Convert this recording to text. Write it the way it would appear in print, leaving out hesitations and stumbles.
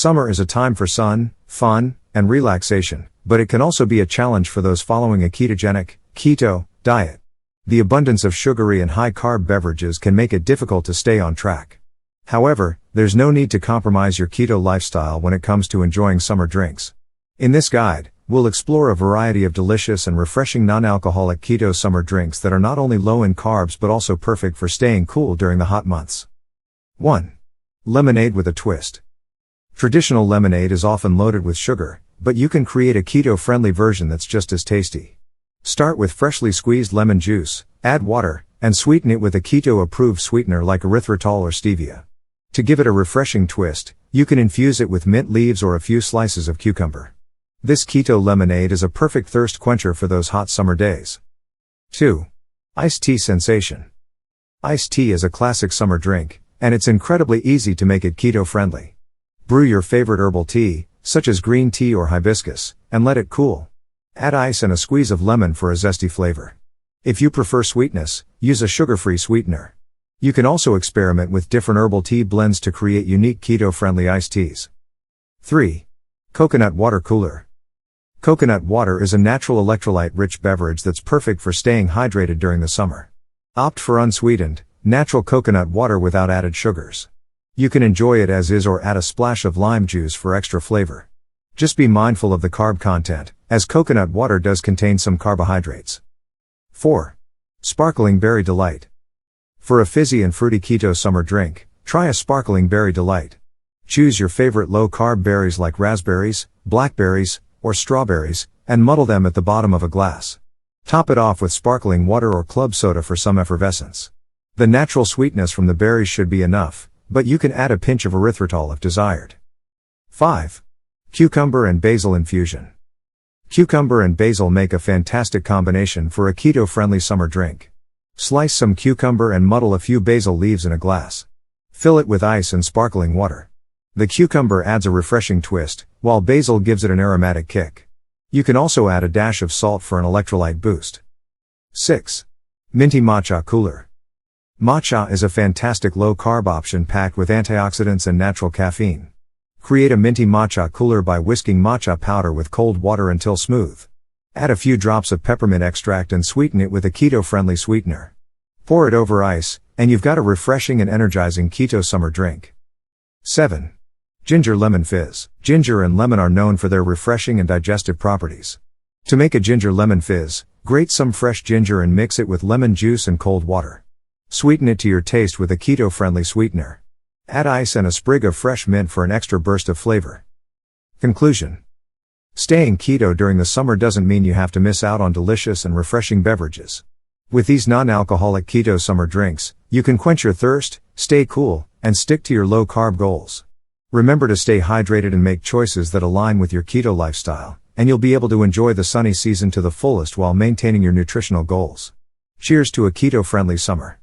Summer is a time for sun, fun, and relaxation, but it can also be a challenge for those following a ketogenic, keto, diet. The abundance of sugary and high-carb beverages can make it difficult to stay on track. However, there's no need to compromise your keto lifestyle when it comes to enjoying summer drinks. In this guide, we'll explore a variety of delicious and refreshing non-alcoholic keto summer drinks that are not only low in carbs but also perfect for staying cool during the hot months. 1. Lemonade with a twist. Traditional lemonade is often loaded with sugar, but you can create a keto-friendly version that's just as tasty. Start with freshly squeezed lemon juice, add water, and sweeten it with a keto-approved sweetener like erythritol or stevia. To give it a refreshing twist, you can infuse it with mint leaves or a few slices of cucumber. This keto lemonade is a perfect thirst quencher for those hot summer days. 2. Iced tea sensation. Iced tea is a classic summer drink, and it's incredibly easy to make it keto-friendly. Brew your favorite herbal tea, such as green tea or hibiscus, and let it cool. Add ice and a squeeze of lemon for a zesty flavor. If you prefer sweetness, use a sugar-free sweetener. You can also experiment with different herbal tea blends to create unique keto-friendly iced teas. 3. Coconut water cooler. Coconut water is a natural electrolyte-rich beverage that's perfect for staying hydrated during the summer. Opt for unsweetened, natural coconut water without added sugars. You can enjoy it as is or add a splash of lime juice for extra flavor. Just be mindful of the carb content, as coconut water does contain some carbohydrates. 4. Sparkling Berry Delight. For a fizzy and fruity keto summer drink, try a Sparkling Berry Delight. Choose your favorite low-carb berries like raspberries, blackberries, or strawberries, and muddle them at the bottom of a glass. Top it off with sparkling water or club soda for some effervescence. The natural sweetness from the berries should be enough, but you can add a pinch of erythritol if desired. 5. Cucumber and basil infusion. Cucumber and basil make a fantastic combination for a keto-friendly summer drink. Slice some cucumber and muddle a few basil leaves in a glass. Fill it with ice and sparkling water. The cucumber adds a refreshing twist, while basil gives it an aromatic kick. You can also add a dash of salt for an electrolyte boost. 6. Minty Matcha Cooler. Matcha is a fantastic low-carb option packed with antioxidants and natural caffeine. Create a minty matcha cooler by whisking matcha powder with cold water until smooth. Add a few drops of peppermint extract and sweeten it with a keto-friendly sweetener. Pour it over ice, and you've got a refreshing and energizing keto summer drink. 7. Ginger Lemon Fizz. Ginger and lemon are known for their refreshing and digestive properties. To make a ginger lemon fizz, grate some fresh ginger and mix it with lemon juice and cold water. Sweeten it to your taste with a keto-friendly sweetener. Add ice and a sprig of fresh mint for an extra burst of flavor. Conclusion. Staying keto during the summer doesn't mean you have to miss out on delicious and refreshing beverages. With these non-alcoholic keto summer drinks, you can quench your thirst, stay cool, and stick to your low-carb goals. Remember to stay hydrated and make choices that align with your keto lifestyle, and you'll be able to enjoy the sunny season to the fullest while maintaining your nutritional goals. Cheers to a keto-friendly summer.